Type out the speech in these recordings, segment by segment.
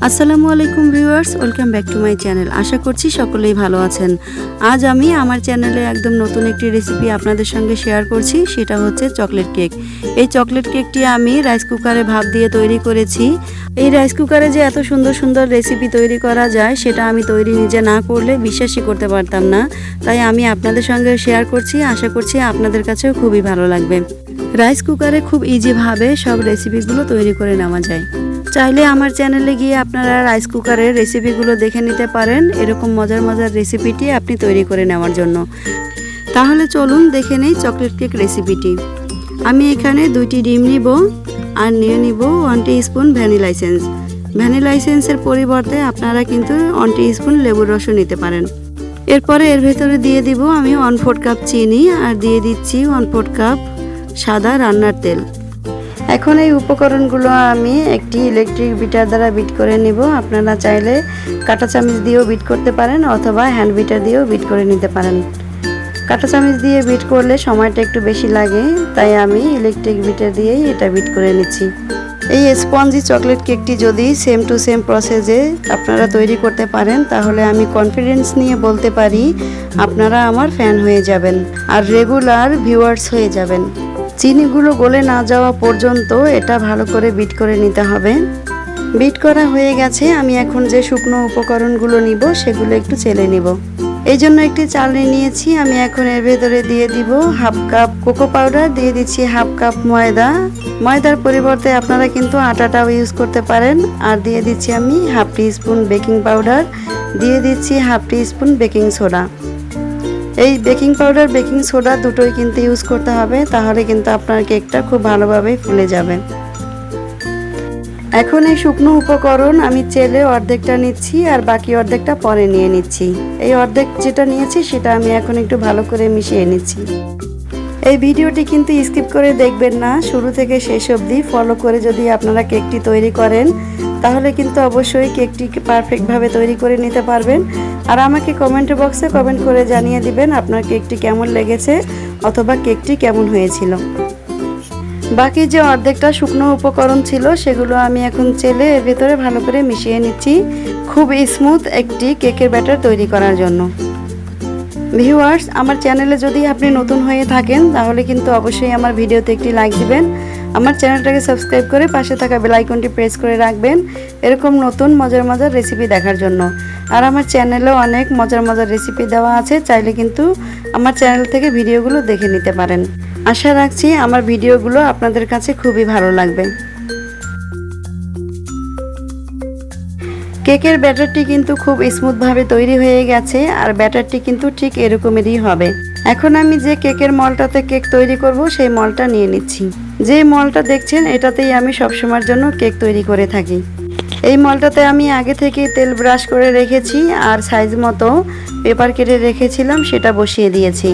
আসসালামু আলাইকুম viewers, welcome back to my channel. আশা করছি সকলেই ভালো আছেন। আজ আমি আমার চ্যানেলে একদম নতুন একটি রেসিপি আপনাদের সঙ্গে শেয়ার করছি, সেটা হচ্ছে চকলেট কেক। এই চকলেট কেকটি আমি রাইস কুকারে ভাপ দিয়ে তৈরি করেছি। এই রাইস কুকারে যে এত সুন্দর সুন্দর রেসিপি তৈরি করা যায় সেটা আমি তৈরি নিজে না করলে বিশ্বাসই করতে পারতাম না। তাই আমি আপনাদের সঙ্গে শেয়ার করছি, আশা করছি আপনাদের কাছেও খুবই ভালো লাগবে। রাইস কুকারে খুব ইজিভাবে সব রেসিপিগুলো তৈরি করে নেওয়া যায়। চাইলে আমার চ্যানেলে গিয়ে আপনারা রাইস কুকারের রেসিপিগুলো দেখে নিতে পারেন, এরকম মজার মজার রেসিপিটি আপনি তৈরি করে নেওয়ার জন্য। তাহলে চলুন দেখে নেই চকলেট কেক রেসিপিটি। আমি এখানে 2টি ডিম নিব আর নিয়ে নিব 1 টিস্পুন ভ্যানিলা এসেন্স। ভ্যানিলা এসেন্সের পরিবর্তে আপনারা কিন্তু 1 টিস্পুন লেবুর রসও নিতে পারেন। এরপরে এর ভেতরে দিয়ে দিব আমি 1/4 কাপ চিনি আর দিয়ে দিচ্ছি 1/4 কাপ সাদা রান্নার তেল। এখন এই উপকরণগুলো আমি একটি ইলেকট্রিক বিটার দ্বারা বিট করে নিব। আপনারা চাইলে কাঁটা চামচ দিয়েও বিট করতে পারেন অথবা হ্যান্ড বিটার দিয়েও বিট করে নিতে পারেন। কাঁটা চামচ দিয়ে বিট করলে সময়টা একটু বেশি লাগে, তাই আমি ইলেকট্রিক বিটার দিয়েই এটা বিট করে নিচ্ছি। এই স্পঞ্জি চকলেট কেকটি যদি সেম টু সেম প্রসেসে আপনারা তৈরি করতে পারেন তাহলে আমি কনফিডেন্স নিয়ে বলতে পারি আপনারা আমার ফ্যান হয়ে যাবেন আর রেগুলার ভিউয়ার্স হয়ে যাবেন। চিনিগুলো গলে না যাওয়া পর্যন্ত এটা ভালো করে বিট করে নিতে হবে। বিট করা হয়ে গেছে। আমি এখন যে শুকনো উপকরণগুলো নিব সেগুলো একটু চেলে নিব। এই জন্য একটি চালনি নিয়েছি। আমি এখন এর ভেতরে দিয়ে দিব 1/2 কাপ কোকো পাউডার, দিয়ে দিচ্ছি 1/2 কাপ ময়দা। ময়দার পরিবর্তে আপনারা কিন্তু আটাটাও ইউজ করতে পারেন। আর দিয়ে দিচ্ছি আমি 1/2 টিস্পুন বেকিং পাউডার, দিয়ে দিচ্ছি 1/2 টিস্পুন বেকিং সোডা। এই বেকিং পাউডার বেকিং সোডা দুটোই কিন্তু ইউজ করতে হবে, তাহলে কিন্তু আপনার কেকটা খুব ভালোভাবে ফুলে যাবে। এখন এই শুকনো উপকরণ আমি চেলে অর্ধেকটা নিচ্ছি আর বাকি অর্ধেকটা পরে নিয়ে নিচ্ছি। এই অর্ধেক যেটা নিয়েছি সেটা আমি এখন একটু ভালো করে মিশিয়ে নিচ্ছি। এই ভিডিওটি কিন্তু স্কিপ করে দেখবেন না, শুরু থেকে শেষ অবধি ফলো করে যদি আপনারা কেকটি তৈরি করেন তাহলে কিন্তু অবশ্যই কেকটি পারফেক্টভাবে তৈরি করে নিতে পারবেন। আর আমাকে কমেন্ট বক্সে কমেন্ট করে জানিয়ে দিবেন আপনার কেকটি কেমন লেগেছে অথবা কেকটি কেমন হয়েছিল। বাকি যে অর্ধেকটা শুকনো উপকরণ ছিল সেগুলো আমি এখন চেলে এর ভেতরে ভালো করে মিশিয়ে নিচ্ছি, খুব স্মুথ একটি কেকের ব্যাটার তৈরি করার জন্য। ভিউয়ার্স, আমার চ্যানেলে যদি আপনি নতুন হয়ে থাকেন তাহলে কিন্তু অবশ্যই আমার ভিডিওতে একটি লাইক দিবেন। আমার চ্যানেলটাকে সাবস্ক্রাইব করে পাশে থাকা বেল আইকনটি প্রেস করে রাখবেন এরকম নতুন মজার মজার রেসিপি দেখার জন্য। আর আমার চ্যানেলেও অনেক মজার মজার রেসিপি দেওয়া আছে, চাইলে কিন্তু আমার চ্যানেল থেকে ভিডিওগুলো দেখে নিতে পারেন। আশা রাখছি আমার ভিডিওগুলো আপনাদের কাছে খুবই ভালো লাগবে। কেকের ব্যাটারটি কিন্তু খুব স্মুথভাবে তৈরি হয়ে গেছে আর ব্যাটারটি কিন্তু ঠিক এরকমেরই হবে। এখন আমি যে কেকের মলটাতে কেক তৈরি করব সেই মলটা নিয়ে নিচ্ছি। যে মলটা দেখছেন এটাতেই আমি সবসময়ের জন্য কেক তৈরি করে থাকি। এই মলটাতে আমি আগে থেকে তেল ব্রাশ করে রেখেছি আর সাইজ মতো পেপার কেটে রেখেছিলাম, সেটা বসিয়ে দিয়েছি।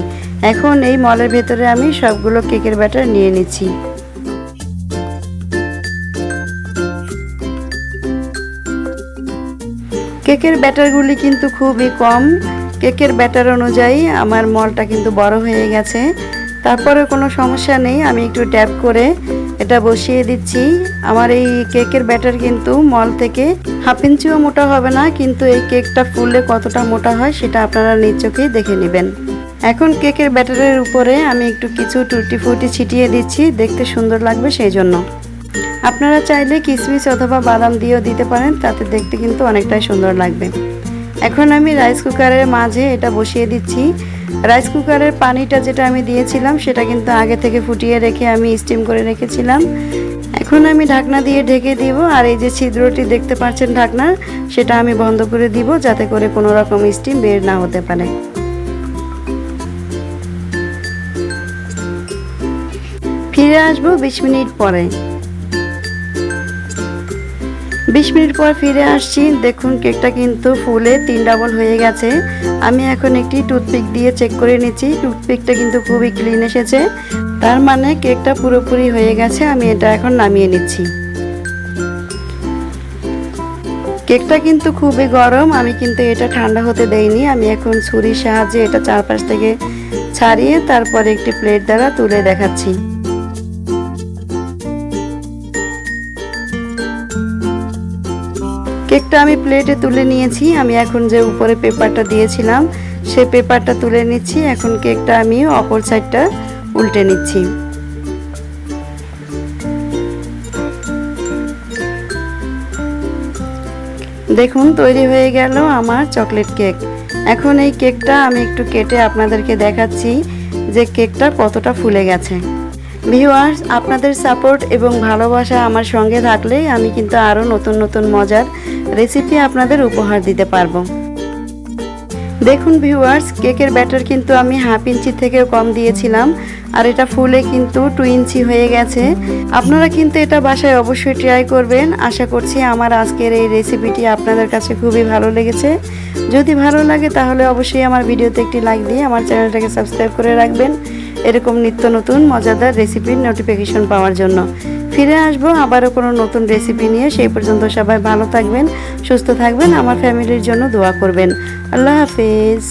এখন এই মলের ভেতরে আমি সবগুলো কেকের ব্যাটার নিয়ে নিচ্ছি। কেকের ব্যাটারগুলি কিন্তু খুবই কম। কেকের ব্যাটার অনুযায়ী আমার মলটা কিন্তু বড় হয়ে গেছে। তারপরে কোনো সমস্যা নেই, আমি একটু ট্যাপ করে এটা বসিয়ে দিচ্ছি। আমার এই কেকের ব্যাটার কিন্তু মল থেকে 1/2 ইঞ্চিও মোটা হবে না, কিন্তু এই কেকটা ফুললে কতটা মোটা হয় সেটা আপনারা নিজ চোখেই দেখে নেবেন। এখন কেকের ব্যাটারের উপরে আমি একটু কিছু টুটি ফুটি ছিটিয়ে দিচ্ছি, দেখতে সুন্দর লাগবে সেই জন্য। আপনারা চাইলে কিশমিশ অথবা বাদাম দিয়েও দিতে পারেন, তাতে দেখতে কিন্তু অনেকটাই সুন্দর লাগবে। এখন আমি রাইস কুকারের মাঝে এটা বসিয়ে দিচ্ছি। রাইস কুকারের পানিটা যেটা আমি দিয়েছিলাম সেটা কিন্তু আগে থেকে ফুটিয়ে রেখে আমি স্টিম করে রেখেছিলাম। এখন আমি ঢাকনা দিয়ে ঢেকে দিব আর এই যে ছিদ্রটি দেখতে পাচ্ছেন ঢাকনার, সেটা আমি বন্ধ করে দিব যাতে করে কোনো রকম স্টিম বের না হতে পারে। ফিরে আসবো 20 মিনিট পরে। 20 মিনিট পর ফিরে আসছি। দেখুন কেকটা কিন্তু ফুলে 3 ডাবল হয়ে গেছে। আমি এখন একটি টুথপিক দিয়ে চেক করে নিচ্ছি। টুথপিকটা কিন্তু খুবই ক্লিন এসেছে, তার মানে কেকটা পুরোপুরি হয়ে গেছে। আমি এটা এখন নামিয়ে নিচ্ছি। কেকটা কিন্তু খুবই গরম, আমি কিন্তু এটা ঠান্ডা হতে দেইনি। আমি এখন ছুরির সাহায্যে এটা চারপাশ থেকে ছাড়িয়ে তারপরে একটি প্লেট দ্বারা তুলে দেখাচ্ছি। কেকটা আমি প্লেটে তুলে নিয়েছি। আমি এখন যে উপরে পেপারটা দিয়েছিলাম সেই পেপারটা তুলে নিচ্ছি। এখন কেকটা আমি অপর সাইডটা উল্টে নিচ্ছি। দেখুন তৈরি হয়ে গেল আমার চকলেট কেক। এখন এই কেকটা আমি একটু কেটে আপনাদেরকে দেখাচ্ছি যে কেকটা কতটা ফুলে গেছে। ভিউয়ার্স, আপনাদের সাপোর্ট এবং ভালোবাসা আমার সঙ্গে থাকলে আমি কিন্তু আরও নতুন নতুন মজার রেসিপি আপনাদের উপহার দিতে পারবো। দেখুন ভিউয়ার্স, কেকের ব্যাটার কিন্তু আমি 1/2 ইঞ্চি থেকেও কম দিয়েছিলাম, আর এটা ফুলে কিন্তু 2 ইঞ্চি হয়ে গেছে। আপনারা কিন্তু এটা বাসায় অবশ্যই ট্রাই করবেন। আশা করছি আমার আজকের এই রেসিপিটি আপনাদের কাছে খুবই ভালো লেগেছে। যদি ভালো লাগে তাহলে অবশ্যই আমার ভিডিওতে একটি লাইক দিয়ে আমার চ্যানেলটাকে সাবস্ক্রাইব করে রাখবেন এরকম নিত্য নতুন মজাদার রেসিপির নোটিফিকেশন পাওয়ার জন্য। ফিরে আসবো আবারও কোনো নতুন রেসিপি নিয়ে। সেই পর্যন্ত সবাই ভালো থাকবেন, সুস্থ থাকবেন, আমার ফ্যামিলির জন্য দোয়া করবেন। আল্লাহ হাফেজ।